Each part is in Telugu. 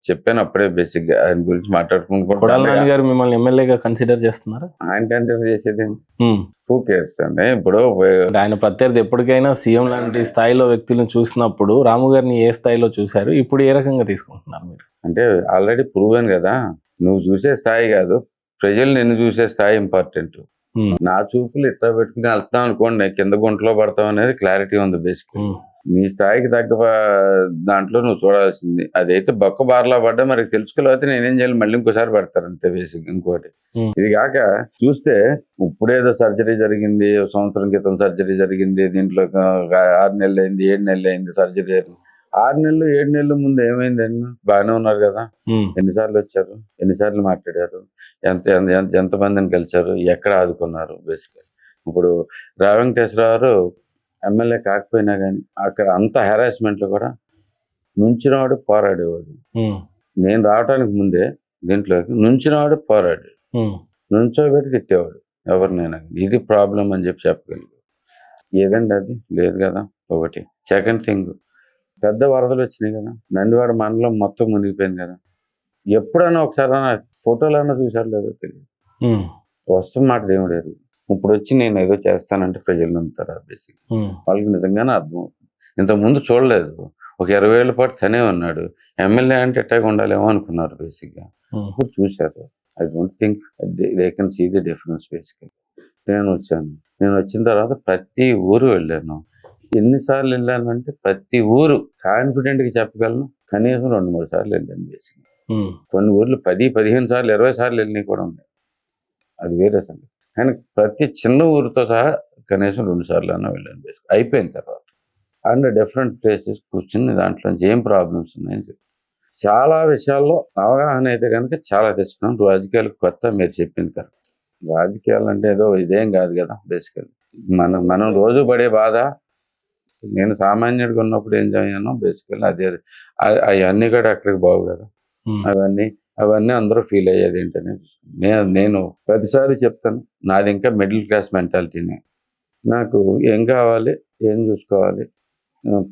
చెప్పాను అప్పుడే బేసిక్ గా ఆయన గురించి కొడాలి మాట్లాడుకుంటున్నాను. నాని గారు మిమ్మల్ని ఎమ్మెల్యేగా కన్సిడర్ చేస్తున్నారా? ఆయన కంటే చేసేది ఉమ్. హూ కేర్స్ అండి. ఇప్పుడు అంటే ఆయన ప్రత్యర్థి ఎప్పటికైనా సీఎం లాంటి స్థాయిలో వ్యక్తులను చూసినప్పుడు రాము గారిని ఏ స్థాయిలో చూశారు, ఇప్పుడు ఏ రకంగా తీసుకుంటున్నారు మీరు? అంటే ఆల్రెడీ ప్రూవెన్ కదా, నువ్వు చూసే స్థాయి కాదు, ప్రజలు నిన్ను చూసే స్థాయి ఇంపార్టెంట్. ఉమ్. నా చూపులు ఇట్లా పెట్టుకుని వెళ్తాం అనుకోండి, కింద గుంటలో పడతాం అనేది క్లారిటీ ఉంది బేసిక్. ఉమ్. నీ స్థాయికి తగ్గ దాంట్లో నువ్వు చూడాల్సింది. అదైతే బొక్క బార్లా పడ్డా మరి తెలుసుకోలేకపోతే నేనేం చేయాలి, మళ్ళీ ఇంకోసారి పెడతారు అంతే బేసిక్. ఇంకోటి ఉమ్. ఇది కాక చూస్తే ఇప్పుడేదో సర్జరీ జరిగింది, సంవత్సరం క్రితం సర్జరీ జరిగింది, దీంట్లో 6 నెలలు అయింది, 7 నెలలు అయింది సర్జరీ. 6 నెలలు 7 నెలల ముందు ఏమైంది? బాగానే ఉన్నారు కదా, ఉమ్. ఎన్నిసార్లు వచ్చారు, ఎన్నిసార్లు మాట్లాడారు, ఎంతమందిని కలిశారు, ఎక్కడ ఆదుకున్నారు బేసిక్. ఇప్పుడు రా వెంకటేశ్వరరావు ఎమ్మెల్యే కాకపోయినా కానీ అక్కడ అంత హెరాస్మెంట్లు కూడా నుంచినవాడు పోరాడేవాడు. ఉమ్. నేను రావడానికి ముందే దీంట్లోకి నుంచినవాడు పోరాడు, ఉమ్. నుంచోబెట్టి తిట్టేవాడు ఎవరినైనా. ఇది ప్రాబ్లం అని చెప్పగలిగాడు. ఏదండి అది లేదు కదా ఒకటి. సెకండ్ థింగ్, పెద్ద వరదలు వచ్చినాయి కదా, నందివాడ మండలం మొత్తం మునిగిపోయింది కదా. ఎప్పుడైనా ఒకసారి ఫోటోలన్నా చూసారు లేదో తెలియదు. ఉమ్. వస్తున్న మాట దేవుడు ఎరుగు. ఇప్పుడు వచ్చి నేను ఏదో చేస్తానంటే ప్రజలు నమ్ముతారు బేసిక్. ఉమ్. వాళ్ళకి నిజంగానే అర్థం అవుతుంది. ఇంతకుముందు చూడలేదు, ఒక 20 ఏళ్ళ పాటు తనే ఉన్నాడు, ఎమ్మెల్యే అంటే ఎట్టాగా ఉండాలేమో అనుకున్నారు బేసిక్గా. ఉమ్. ఇప్పుడు చూశారు. I don't think they can see the difference basic. నేను వచ్చిన తర్వాత ప్రతి ఊరు వెళ్ళాను. ఎన్నిసార్లు వెళ్ళానంటే ప్రతి ఊరు కాన్ఫిడెంట్గా చెప్పగలను, కనీసం 2-3 సార్లు వెళ్ళాను బేసిక్. ఉమ్. కొన్ని ఊర్లు 10-15 సార్లు 20 సార్లు వెళ్ళినవి కూడా ఉన్నాయి, అది వేరే సంగతి. కానీ ప్రతి చిన్న ఊరితో సహా కనీసం 2 సార్లు అన్నా వెళ్ళాను బేసిక్. అయిపోయిన తర్వాత అండ్ డిఫరెంట్ ప్లేసెస్ కూర్చుని దాంట్లో ఏం ప్రాబ్లమ్స్ ఉన్నాయని చెప్పి చాలా విషయాల్లో అవగాహన అయితే కనుక చాలా తెచ్చుకున్నాం. రాజకీయాలకు కొత్త మీరు చెప్పింది కదా, రాజకీయాలు అంటే ఏదో ఇదేం కాదు కదా బేసికల్. మనం రోజు పడే బాధ, నేను సామాన్యుడిగా ఉన్నప్పుడు ఏం చదివానో బేసికల్ అదే, అవన్నీ కూడా అక్కడికి బాగు కదా. ఉమ్. అవన్నీ అందరూ ఫీల్ అయ్యేది ఏంటనే నేను ప్రతిసారి చెప్తాను, నాది ఇంకా మిడిల్ క్లాస్ మెంటాలిటీనే. నాకు ఏం కావాలి, ఏం చూసుకోవాలి,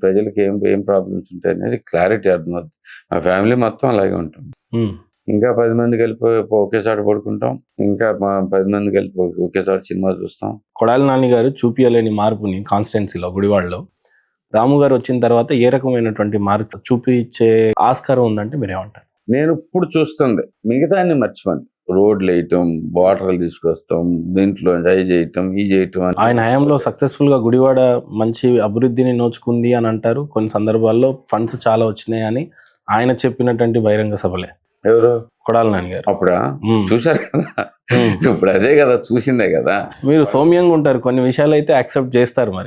ప్రజలకి ఏం ప్రాబ్లమ్స్ ఉంటాయి అనేది క్లారిటీ అర్థమవుతుంది. మా ఫ్యామిలీ మొత్తం అలాగే ఉంటుంది. ఉమ్. ఇంకా 10 మంది కలిపి ఒకేసారి పడుకుంటాం, ఇంకా 10 మంది కలిపి ఒకేసారి సినిమా చూస్తాం. కొడాలి నాని గారు చూపించలేని మార్పుని కాన్స్టిట్యున్సీలో గుడివాడలో రాము గారు వచ్చిన తర్వాత ఏ రకమైనటువంటి మార్పు చూపించే ఆస్కారం ఉందంటే మీరేమంటారు? నేను ఇప్పుడు చూస్తుంది మిగతా అన్ని మర్చిపోండి. రోడ్లు వేయటం, వాటర్లు తీసుకొస్తాం, దీంట్లో అవి చేయటం, ఈ చేయటం. ఆయన హయాంలో సక్సెస్ఫుల్ గా గుడివాడ మంచి అభివృద్ధిని నోచుకుంది అని అంటారు. కొన్ని సందర్భాల్లో ఫండ్స్ చాలా వచ్చినాయి అని ఆయన చెప్పినటువంటి బహిరంగ సభలే. ఎవరు? కొడాలి నాని గారు. అప్పుడా ఉమ్. చూశారు కదా, ఉమ్. ఇప్పుడు అదే కదా చూసిందే కదా. మీరు సౌమ్యంగా ఉంటారు, కొన్ని విషయాలు అయితే యాక్సెప్ట్ చేస్తారు మరి.